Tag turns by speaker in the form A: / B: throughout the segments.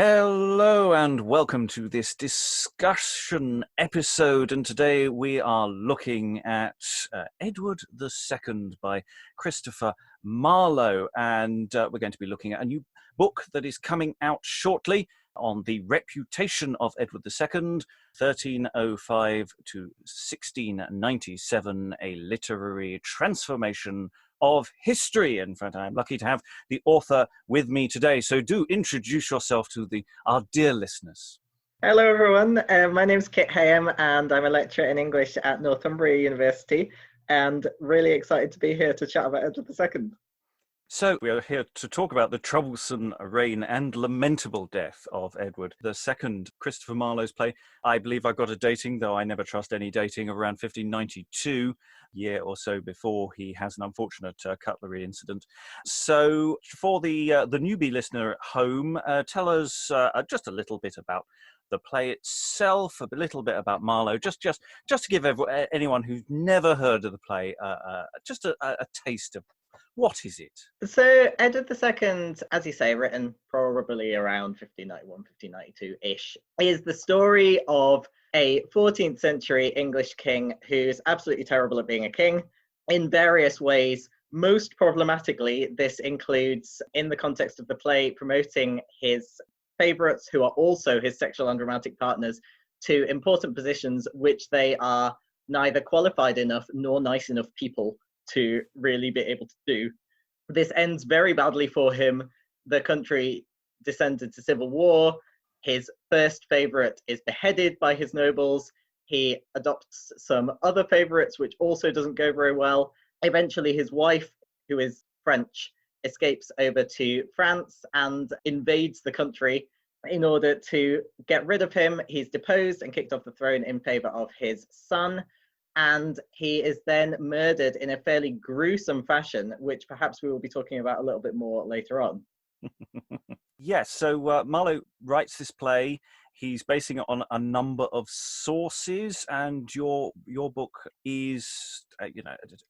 A: Hello and welcome to this discussion episode, and today we are looking at Edward II by Christopher Marlowe, and we're going to be looking at a new book that is coming out shortly on the reputation of Edward II, 1305 to 1697, a literary transformation of history. In fact, I'm lucky to have the author with me today. So do introduce yourself to our dear listeners.
B: Hello, everyone. My name's Kit Heyam, and I'm a lecturer in English at Northumbria University, and really excited to be here to chat about Edward II.
A: So we are here to talk about the troublesome reign and lamentable death of Edward II, Christopher Marlowe's play. I believe I got a dating, though I never trust any dating, of around 1592, year or so before he has an unfortunate cutlery incident. So for the newbie listener at home, tell us just a little bit about the play itself, a little bit about Marlowe, just to give anyone who's never heard of the play just a taste of what is it?
B: So Edward II, as you say, written probably around 1591, 1592-ish, is the story of a 14th century English king who's absolutely terrible at being a king in various ways. Most problematically, this includes, in the context of the play, promoting his favourites, who are also his sexual and romantic partners, to important positions which they are neither qualified enough nor nice enough people to really be able to do. This ends very badly for him. The country descended to civil war. His first favourite is beheaded by his nobles. He adopts some other favourites, which also doesn't go very well. Eventually, his wife, who is French, escapes over to France and invades the country. In order to get rid of him, he's deposed and kicked off the throne in favour of his son. And he is then murdered in a fairly gruesome fashion, which perhaps we will be talking about a little bit more later on.
A: Yes, so Marlowe writes this play. He's basing it on a number of sources, and your book is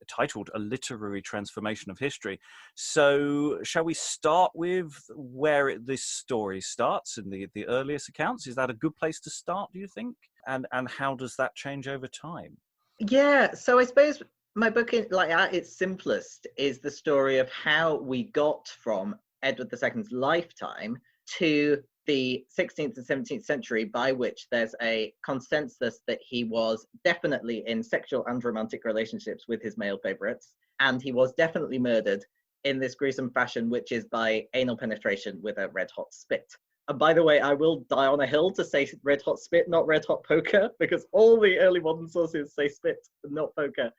A: titled A Literary Transformation of History. So shall we start with where this story starts in the earliest accounts? Is that a good place to start, do you think? And how does that change over time?
B: Yeah, so I suppose my book, at its simplest, is the story of how we got from Edward II's lifetime to the 16th and 17th century, by which there's a consensus that he was definitely in sexual and romantic relationships with his male favourites, and he was definitely murdered in this gruesome fashion, which is by anal penetration with a red-hot spit. And by the way, I will die on a hill to say red hot spit, not red hot poker, because all the early modern sources say spit, not poker.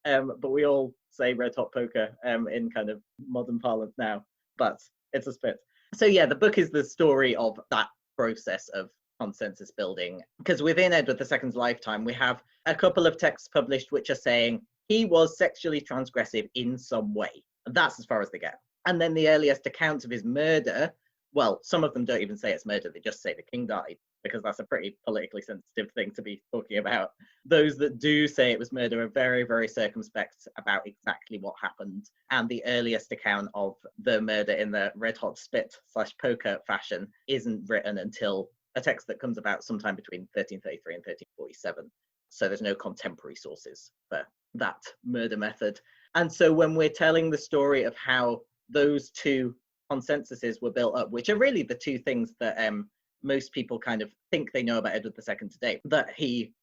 B: But we all say red hot poker in kind of modern parlance now, but it's a spit. So yeah, the book is the story of that process of consensus building, because within Edward II's lifetime, we have a couple of texts published which are saying he was sexually transgressive in some way. And that's as far as they get. And then the earliest accounts of his murder, well, some of them don't even say it's murder, they just say the king died, because that's a pretty politically sensitive thing to be talking about. Those that do say it was murder are very, very circumspect about exactly what happened. And the earliest account of the murder in the red hot spit / poker fashion isn't written until a text that comes about sometime between 1333 and 1347. So there's no contemporary sources for that murder method. And so when we're telling the story of how those two consensuses were built up, which are really the two things that most people kind of think they know about Edward II today, that he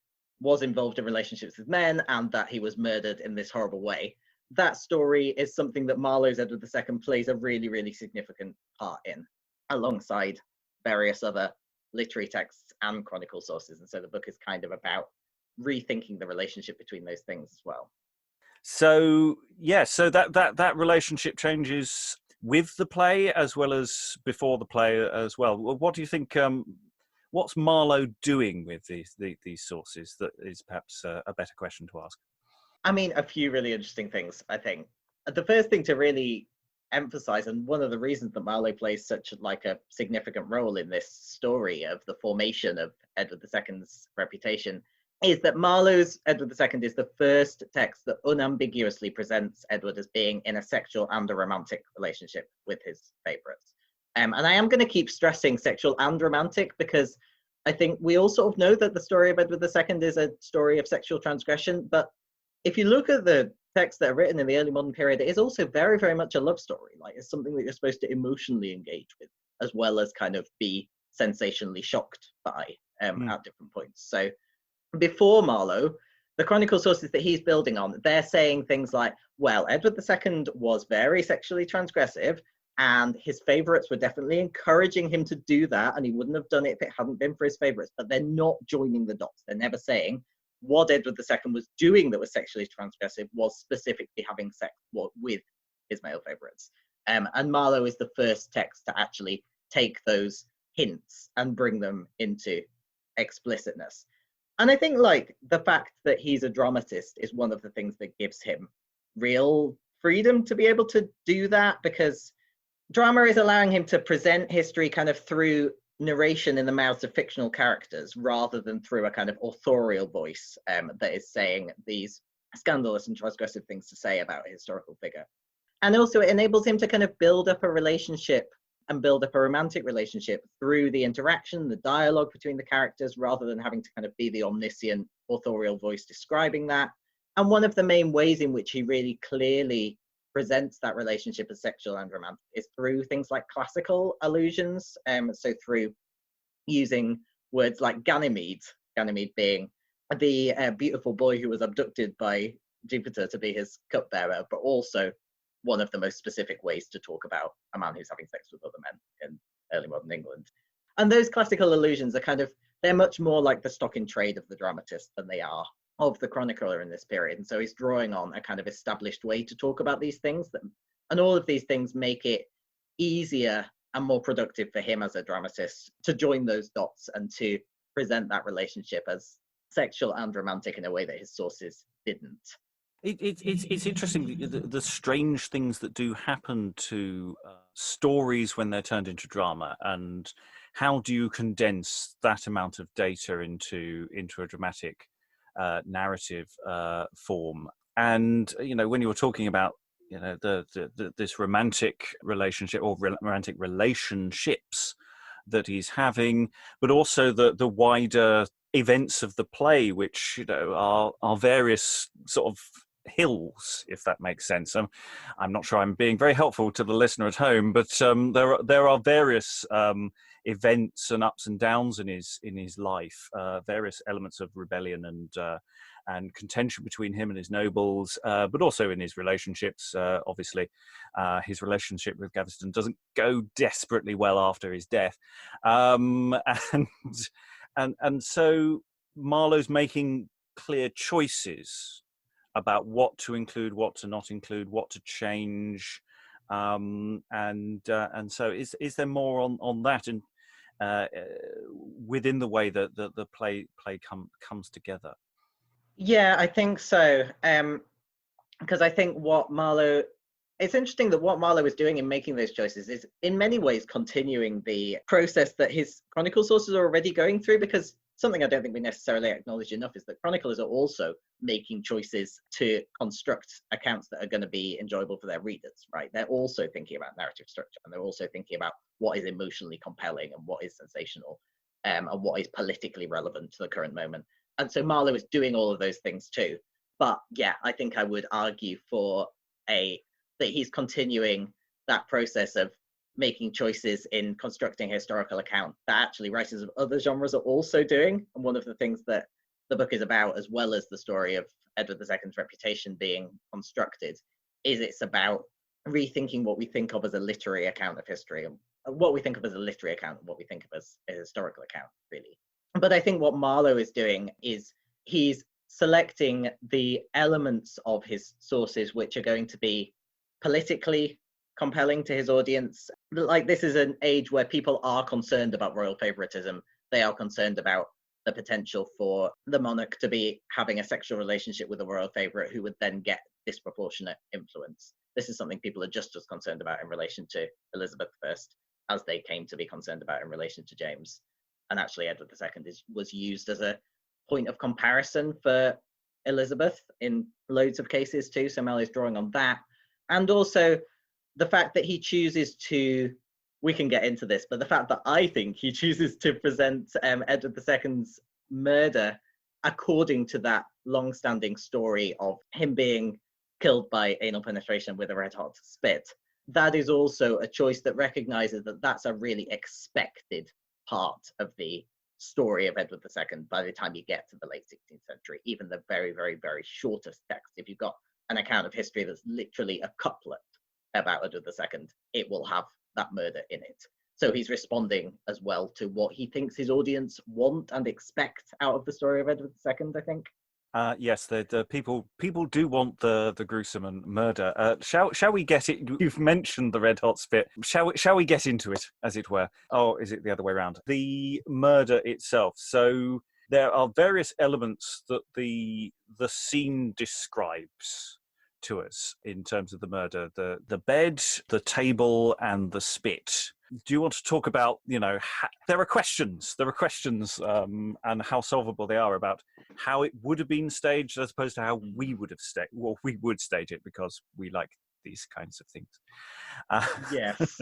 B: was involved in relationships with men and that he was murdered in this horrible way. That story is something that Marlowe's Edward II plays a really, really significant part in, alongside various other literary texts and chronicle sources. And so the book is kind of about rethinking the relationship between those things as well.
A: So yeah, so that relationship changes with the play as well as before the play as well. What do you think? What's Marlowe doing with these sources? That is perhaps a better question to ask.
B: I mean, a few really interesting things, I think. The first thing to really emphasize, and one of the reasons that Marlowe plays such a significant role in this story of the formation of Edward II's reputation, is that Marlowe's Edward II is the first text that unambiguously presents Edward as being in a sexual and a romantic relationship with his favourites. And I am going to keep stressing sexual and romantic, because I think we all sort of know that the story of Edward II is a story of sexual transgression. But if you look at the texts that are written in the early modern period, it is also very, very much a love story. Like, it's something that you're supposed to emotionally engage with, as well as kind of be sensationally shocked by at different points. So before Marlowe, the chronicle sources that he's building on, they're saying things like, well, Edward II was very sexually transgressive, and his favourites were definitely encouraging him to do that, and he wouldn't have done it if it hadn't been for his favourites. But they're not joining the dots. They're never saying what Edward II was doing that was sexually transgressive was specifically having sex with his male favourites. And Marlowe is the first text to actually take those hints and bring them into explicitness. And I think, like, the fact that he's a dramatist is one of the things that gives him real freedom to be able to do that, because drama is allowing him to present history kind of through narration in the mouths of fictional characters, rather than through a kind of authorial voice that is saying these scandalous and transgressive things to say about a historical figure. And also it enables him to kind of build up a relationship and build up a romantic relationship through the interaction, the dialogue between the characters, rather than having to kind of be the omniscient authorial voice describing that. And one of the main ways in which he really clearly presents that relationship as sexual and romantic is through things like classical allusions. So through using words like Ganymede being the beautiful boy who was abducted by Jupiter to be his cupbearer, but also one of the most specific ways to talk about a man who's having sex with other men in early modern England. And those classical allusions are kind of, they're much more like the stock in trade of the dramatist than they are of the chronicler in this period. And so he's drawing on a kind of established way to talk about these things, and all of these things make it easier and more productive for him as a dramatist to join those dots and to present that relationship as sexual and romantic in a way that his sources didn't.
A: It's interesting, the strange things that do happen to stories when they're turned into drama, and how do you condense that amount of data into a dramatic narrative form. And when you were talking about this romantic relationship or romantic relationships that he's having, but also the wider events of the play, which are various sort of hills, if that makes sense. I'm not sure I'm being very helpful to the listener at home, but there are various events and ups and downs in his life, various elements of rebellion and contention between him and his nobles, but also in his relationships. Obviously, his relationship with Gaveston doesn't go desperately well after his death, and so Marlowe's making clear choices about what to include, what to not include, what to change, and so is there more on that and within the way that the play comes together?
B: Yeah, I think so. Because I think it's interesting that what Marlowe is doing in making those choices is in many ways continuing the process that his chronicle sources are already going through, because something I don't think we necessarily acknowledge enough is that chroniclers are also making choices to construct accounts that are going to be enjoyable for their readers, right? They're also thinking about narrative structure, and they're also thinking about what is emotionally compelling and what is sensational, and what is politically relevant to the current moment. And so Marlowe is doing all of those things too. But yeah, I think I would argue that he's continuing that process of making choices in constructing a historical account that actually writers of other genres are also doing. And one of the things that the book is about, as well as the story of Edward II's reputation being constructed, is it's about rethinking what we think of as a literary account of history, and what we think of as a literary account and what we think of as a historical account, really. But I think what Marlowe is doing is he's selecting the elements of his sources which are going to be politically compelling to his audience. Like, this is an age where people are concerned about royal favoritism. They are concerned about the potential for the monarch to be having a sexual relationship with a royal favorite who would then get disproportionate influence. This is something people are just as concerned about in relation to Elizabeth I as they came to be concerned about in relation to James. And actually Edward II was used as a point of comparison for Elizabeth in loads of cases too. So Marlowe's drawing on that. And also the fact that he chooses to we can get into this, but the fact that I think he chooses to present Edward II's murder according to that long-standing story of him being killed by anal penetration with a red-hot spit, that is also a choice that recognizes that that's a really expected part of the story of Edward II by the time you get to the late 16th century. Even the very, very, very shortest text, if you've got an account of history that's literally a couplet about Edward II, it will have that murder in it. So he's responding as well to what he thinks his audience want and expect out of the story of Edward II, I think.
A: Yes, the people do want the gruesome and murder. Shall we get it? You've mentioned the red hot spit. Shall we get into it, as it were? Oh, is it the other way around? The murder itself. So there are various elements that the scene describes to us in terms of the murder: the bed, the table, and the spit. Do you want to talk about, there are questions, and how solvable they are about how it would have been staged as opposed to how we would have staged. Well, we would stage it because we like these kinds of things.
B: Yes.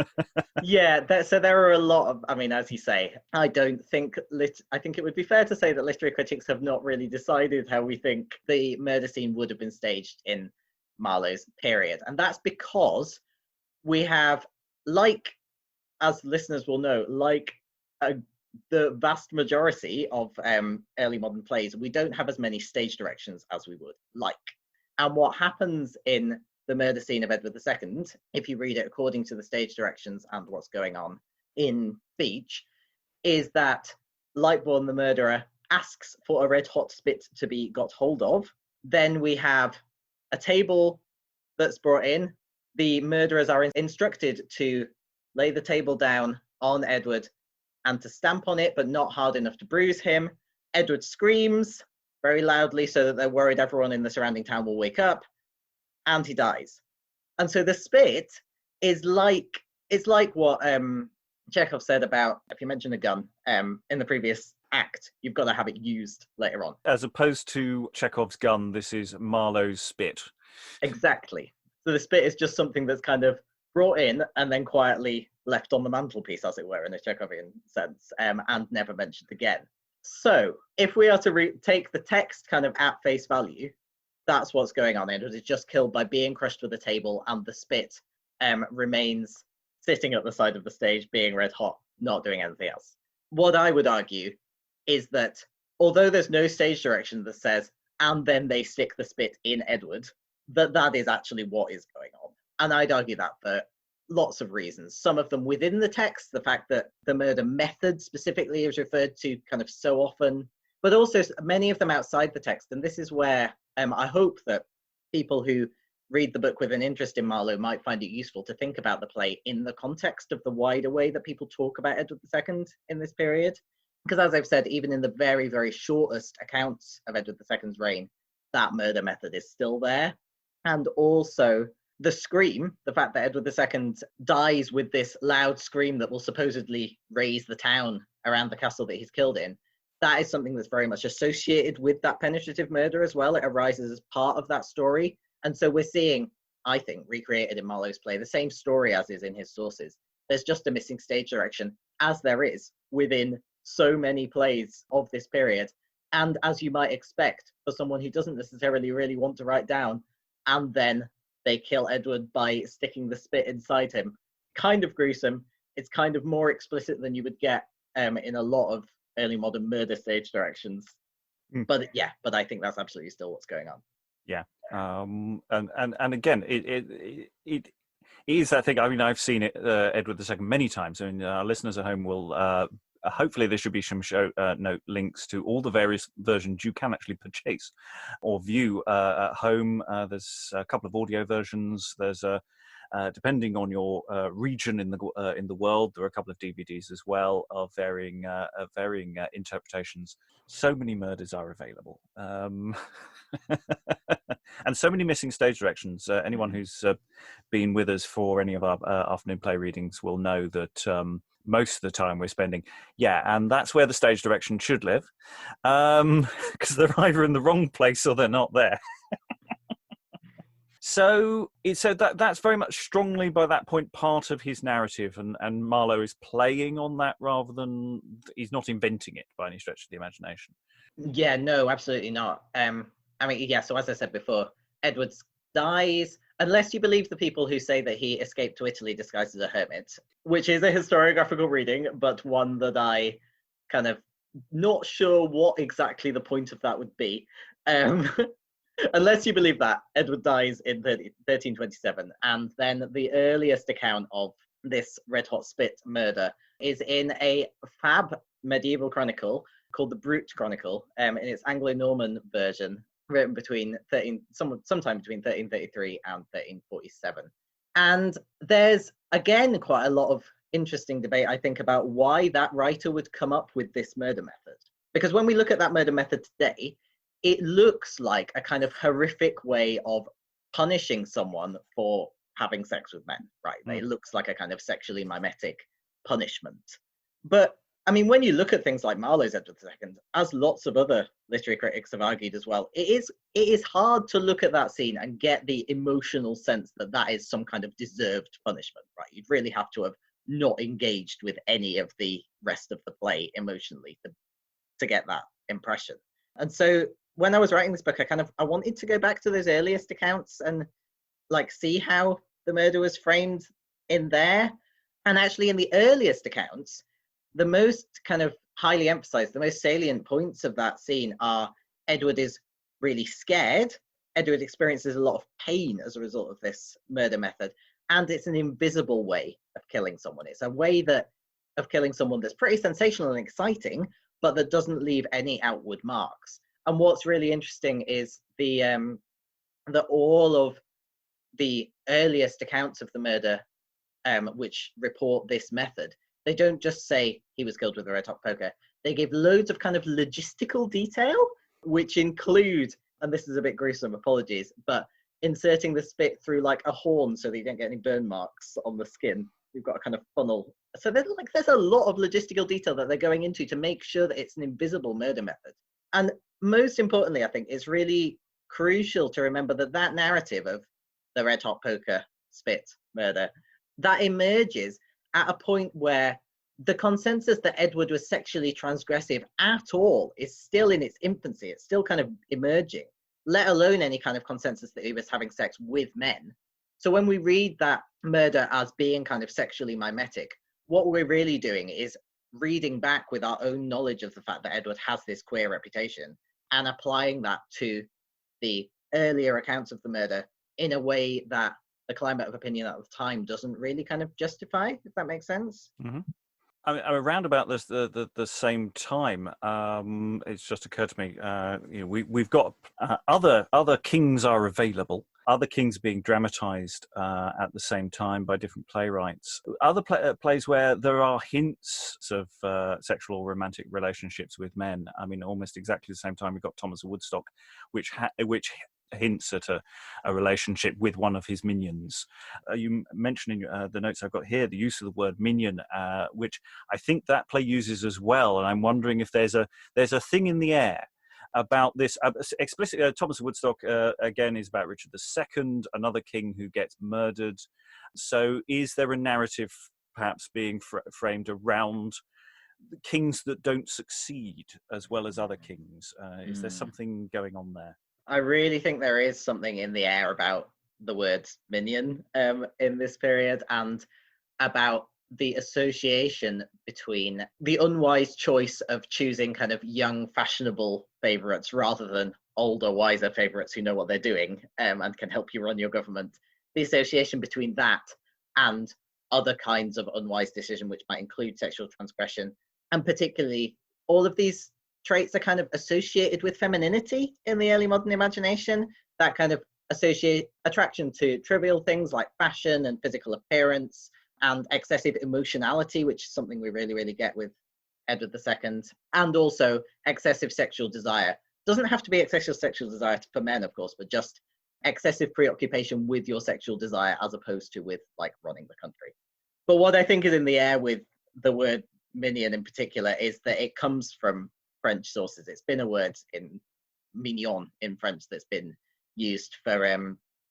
B: Yeah. So there are a lot of, as you say, I think it would be fair to say that literary critics have not really decided how we think the murder scene would have been staged in Marlowe's period. And that's because we have, as listeners will know, the vast majority of early modern plays, we don't have as many stage directions as we would like. And what happens in the murder scene of Edward II, if you read it according to the stage directions and what's going on in speech, is that Lightbourne the murderer asks for a red hot spit to be got hold of. Then we have a table that's brought in. The murderers are instructed to lay the table down on Edward and to stamp on it, but not hard enough to bruise him. Edward screams very loudly so that they're worried everyone in the surrounding town will wake up, and he dies. And so the spit is like what Chekhov said about, if you mention a gun in the previous act, you've got to have it used later on.
A: As opposed to Chekhov's gun, this is Marlowe's spit.
B: Exactly. So the spit is just something that's kind of brought in and then quietly left on the mantelpiece, as it were, in a Chekhovian sense, and never mentioned again. So if we are to take the text kind of at face value, that's what's going on. Edward is just killed by being crushed with a table, and the spit remains sitting at the side of the stage, being red hot, not doing anything else. What I would argue is that although there's no stage direction that says, and then they stick the spit in Edward, that is actually what is going on. And I'd argue that for lots of reasons. Some of them within the text, the fact that the murder method specifically is referred to kind of so often, but also many of them outside the text. And this is where I hope that people who read the book with an interest in Marlowe might find it useful to think about the play in the context of the wider way that people talk about Edward II in this period. Because as I've said, even in the very, very shortest accounts of Edward II's reign, that murder method is still there. And also the scream, the fact that Edward II dies with this loud scream that will supposedly raise the town around the castle that he's killed in, that is something that's very much associated with that penetrative murder as well. It arises as part of that story. And so we're seeing, I think, recreated in Marlowe's play, the same story as is in his sources. There's just a missing stage direction, as there is within so many plays of this period. And as you might expect for someone who doesn't necessarily really want to write down, and then they kill Edward by sticking the spit inside him. Kind of gruesome. It's kind of more explicit than you would get in a lot of early modern murder stage directions. But I think that's absolutely still what's going on.
A: Yeah. And again, it is that thing. I mean, I've seen it, Edward II, many times. I mean, our listeners at home will hopefully there should be some note links to all the various versions you can actually purchase or view at home. There's a couple of audio versions. There's depending on your region in the world, there are a couple of DVDs as well of varying interpretations. So many murders are available, and so many missing stage directions. Anyone who's been with us for any of our afternoon play readings will know that most of the time we're spending, and that's where the stage direction should live, because they're either in the wrong place or they're not there. So that's very much strongly by that point part of his narrative, and Marlowe is playing on that rather than he's not inventing it by any stretch of the imagination.
B: Yeah, no, absolutely not. I mean, yeah, so as I said before, Edward dies, unless you believe the people who say that he escaped to Italy disguised as a hermit, which is a historiographical reading, but one that I kind of not sure what exactly the point of that would be. Unless you believe that, Edward dies in 1327, and then the earliest account of this red hot spit murder is in a fab medieval chronicle called the Brute Chronicle, in its Anglo-Norman version, written between sometime between 1333 and 1347. And there's again quite a lot of interesting debate, I think, about why that writer would come up with this murder method. Because when we look at that murder method today, it looks like a kind of horrific way of punishing someone for having sex with men, right? It looks like a kind of sexually mimetic punishment. But I mean, when you look at things like Marlowe's Edward II, as lots of other literary critics have argued as well, it is hard to look at that scene and get the emotional sense that that is some kind of deserved punishment, right? You'd really have to have not engaged with any of the rest of the play emotionally to get that impression. And so when I was writing this book, I wanted to go back to those earliest accounts and like see how the murder was framed in there. And actually in the earliest accounts, the most kind of highly emphasized, the most salient points of that scene are Edward is really scared. Edward experiences a lot of pain as a result of this murder method. And it's an invisible way of killing someone. It's a way of killing someone that's pretty sensational and exciting, but that doesn't leave any outward marks. And what's really interesting is that all of the earliest accounts of the murder, which report this method, they don't just say he was killed with a red hot poker. They give loads of kind of logistical detail, which include, and this is a bit gruesome, apologies, but inserting the spit through like a horn so that you don't get any burn marks on the skin. You've got a kind of funnel. So there's a lot of logistical detail that they're going into to make sure that it's an invisible murder method. And most importantly, I think it's really crucial to remember that narrative of the red hot poker spit murder, that emerges at a point where the consensus that Edward was sexually transgressive at all is still in its infancy. It's still kind of emerging, let alone any kind of consensus that he was having sex with men. So when we read that murder as being kind of sexually mimetic, what we're really doing is reading back with our own knowledge of the fact that Edward has this queer reputation and applying that to the earlier accounts of the murder in a way that the climate of opinion at the time doesn't really kind of justify, if that makes sense.
A: Mm-hmm. I mean, around about this the same time, it's just occurred to me. We've got other kings are available. Other kings being dramatised at the same time by different playwrights. Other plays where there are hints of sexual or romantic relationships with men. I mean, almost exactly the same time we've got Thomas of Woodstock, which hints at a relationship with one of his minions. You mentioned in the notes I've got here the use of the word minion, which I think that play uses as well. And I'm wondering if there's a thing in the air about this. Explicitly, Thomas of Woodstock, again, is about Richard II, another king who gets murdered. So is there a narrative perhaps being framed around kings that don't succeed as well as other kings? Is there something going on there?
B: I really think there is something in the air about the word minion in this period, and about the association between the unwise choice of choosing kind of young, fashionable favourites rather than older, wiser favourites who know what they're doing and can help you run your government. The association between that and other kinds of unwise decision, which might include sexual transgression, and particularly all of these traits are kind of associated with femininity in the early modern imagination, that kind of associate attraction to trivial things like fashion and physical appearance and excessive emotionality, which is something we really, really get with Edward II, and also excessive sexual desire. Doesn't have to be excessive sexual desire for men, of course, but just excessive preoccupation with your sexual desire as opposed to with like running the country. But what I think is in the air with the word minion in particular is that it comes from French sources. It's been a word in mignon in French that's been used for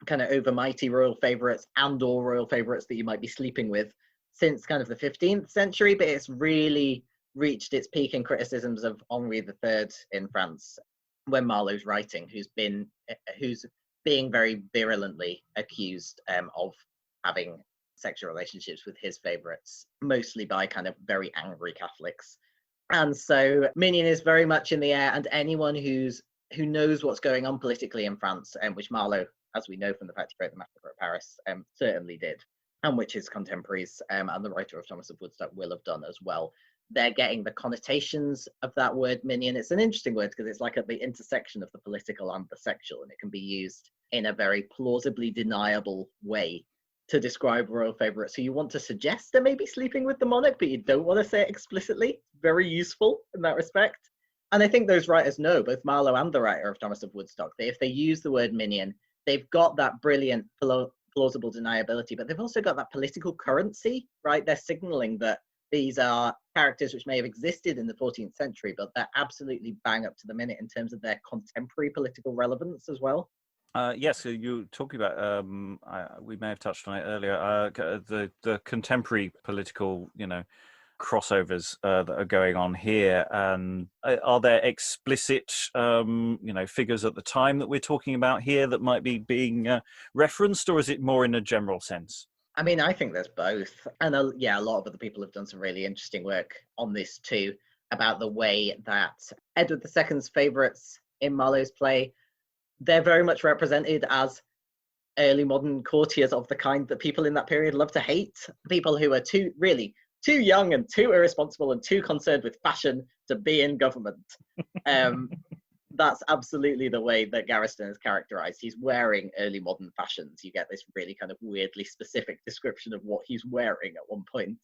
B: kind of overmighty royal favourites and or royal favourites that you might be sleeping with since kind of the 15th century, but it's really reached its peak in criticisms of Henri III in France when Marlowe's writing, who's being very virulently accused of having sexual relationships with his favourites, mostly by kind of very angry Catholics. And so Minion is very much in the air, and anyone who knows what's going on politically in France, which Marlowe, as we know from the fact he wrote The Massacre at Paris, certainly did, and which his contemporaries and the writer of Thomas of Woodstock will have done as well. They're getting the connotations of that word minion. It's an interesting word because it's like at the intersection of the political and the sexual, and it can be used in a very plausibly deniable way to describe royal favourites who you want to suggest they may be sleeping with the monarch, but you don't want to say it explicitly. Very useful in that respect. And I think those writers know, both Marlowe and the writer of Thomas of Woodstock, that if they use the word minion, they've got that brilliant plausible deniability, but they've also got that political currency, right? They're signalling that these are characters which may have existed in the 14th century, but they're absolutely bang up to the minute in terms of their contemporary political relevance as well.
A: Yes, so you're talking about, we may have touched on it earlier, the contemporary political, crossovers that are going on here. And are there explicit, figures at the time that we're talking about here that might be being referenced, or is it more in a general sense?
B: I mean, I think there's both. And a lot of other people have done some really interesting work on this too, about the way that Edward II's favourites in Marlowe's play, they're very much represented as early modern courtiers of the kind that people in that period love to hate. People who are too young and too irresponsible and too concerned with fashion to be in government. That's absolutely the way that Garriston is characterized. He's wearing early modern fashions. You get this really kind of weirdly specific description of what he's wearing at one point.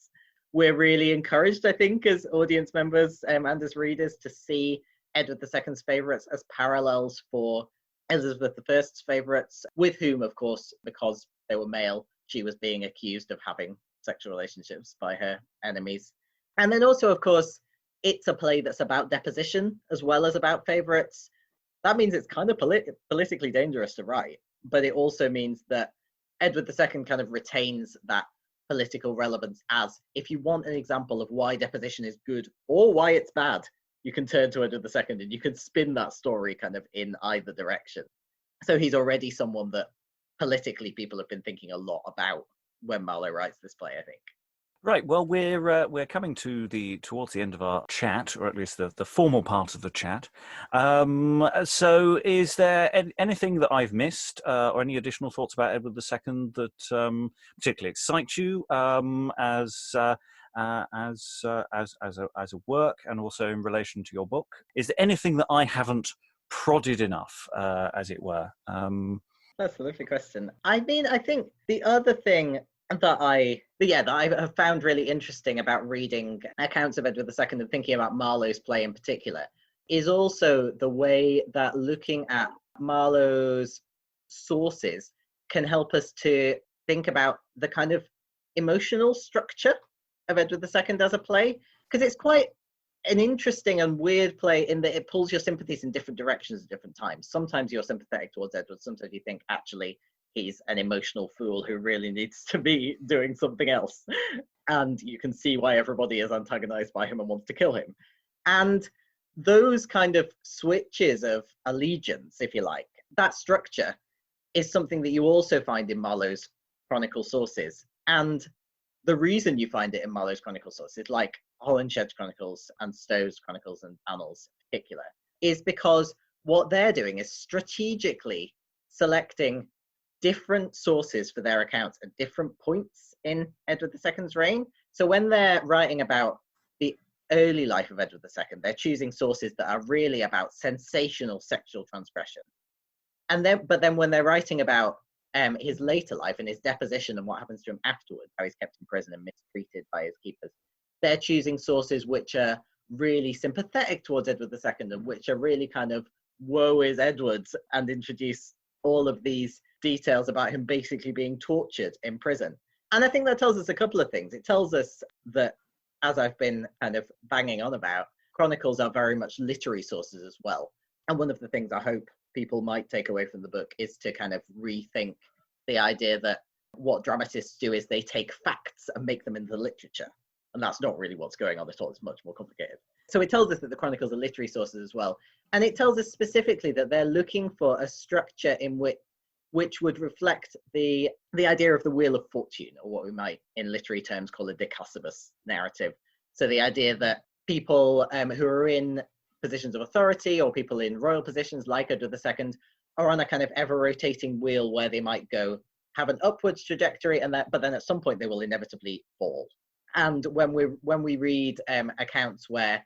B: We're really encouraged, I think, as audience members and as readers, to see Edward II's favourites as parallels for Elizabeth I's favourites, with whom, of course, because they were male, she was being accused of having sexual relationships by her enemies. And then also, of course, it's a play that's about deposition as well as about favourites. That means it's kind of politically dangerous to write, but it also means that Edward II kind of retains that political relevance as, if you want an example of why deposition is good or why it's bad, you can turn to Edward II and you can spin that story kind of in either direction. So he's already someone that politically people have been thinking a lot about when Marlowe writes this play, I think.
A: Right. Well, we're coming towards the end of our chat, or at least the formal part of the chat. So, is there anything that I've missed, or any additional thoughts about Edward II that particularly excite you as a work, and also in relation to your book? Is there anything that I haven't prodded enough, as it were?
B: That's a lovely question. I mean, I think the other thing that I have found really interesting about reading accounts of Edward II and thinking about Marlowe's play in particular is also the way that looking at Marlowe's sources can help us to think about the kind of emotional structure of Edward II as a play, because it's quite an interesting and weird play in that it pulls your sympathies in different directions at different times. Sometimes you're sympathetic towards Edward, sometimes you think actually he's an emotional fool who really needs to be doing something else. And you can see why everybody is antagonized by him and wants to kill him. And those kind of switches of allegiance, if you like, that structure is something that you also find in Marlowe's chronicle sources. And the reason you find it in Marlowe's chronicle sources, like Holinshed's chronicles and Stowe's chronicles and annals in particular, is because what they're doing is strategically selecting different sources for their accounts at different points in Edward II's reign. So when they're writing about the early life of Edward II, they're choosing sources that are really about sensational sexual transgression. But then when they're writing about his later life and his deposition and what happens to him afterwards, how he's kept in prison and mistreated by his keepers, they're choosing sources which are really sympathetic towards Edward II and which are really kind of woe is Edward's, and introduce all of these details about him basically being tortured in prison. And I think that tells us a couple of things. It tells us that, as I've been kind of banging on about, chronicles are very much literary sources as well. And one of the things I hope people might take away from the book is to kind of rethink the idea that what dramatists do is they take facts and make them into literature. And that's not really what's going on at all. It's much more complicated. So it tells us that the chronicles are literary sources as well. And it tells us specifically that they're looking for a structure in which would reflect the idea of the Wheel of Fortune, or what we might in literary terms call a decusibus narrative. So the idea that people who are in positions of authority, or people in royal positions like Edward II, are on a kind of ever-rotating wheel where they might have an upwards trajectory, but then at some point they will inevitably fall. And when we read accounts where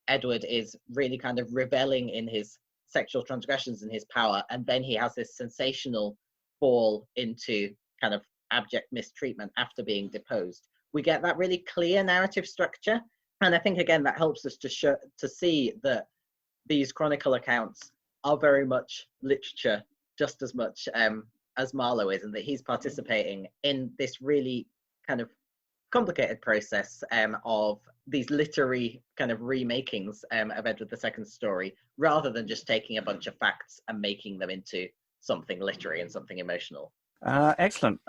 B: Edward is really kind of reveling in his sexual transgressions and his power, and then he has this sensational fall into kind of abject mistreatment after being deposed, we get that really clear narrative structure. And I think, again, that helps us to see that these chronicle accounts are very much literature, just as much as Marlowe is, and that he's participating in this really kind of complicated process of these literary kind of remakings of Edward II's story, rather than just taking a bunch of facts and making them into something literary and something emotional.
A: Excellent.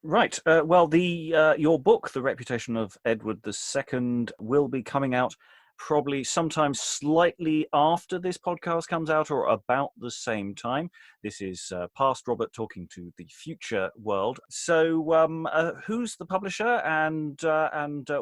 A: Right. Well, your book, The Reputation of Edward II, will be coming out probably sometime slightly after this podcast comes out, or about the same time. This is past Robert talking to the future world. So who's the publisher, and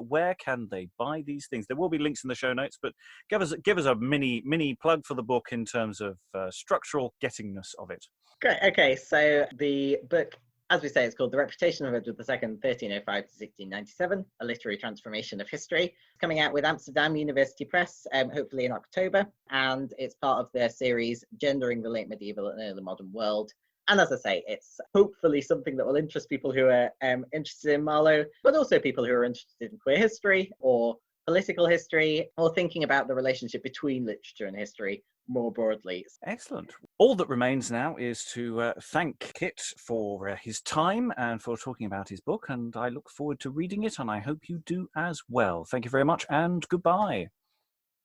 A: where can they buy these things? There will be links in the show notes, but give us a mini plug for the book in terms of structural gettingness of it.
B: Great. Okay, so the book, as we say, it's called The Reputation of Edward II, 1305 to 1697, A Literary Transformation of History. It's coming out with Amsterdam University Press, hopefully in October, and it's part of their series, Gendering the Late Medieval and Early Modern World. And as I say, it's hopefully something that will interest people who are interested in Marlowe, but also people who are interested in queer history or political history, or thinking about the relationship between literature and history more broadly.
A: Excellent. All that remains now is to thank Kit for his time and for talking about his book, and I look forward to reading it, and I hope you do as well. Thank you very much, and goodbye.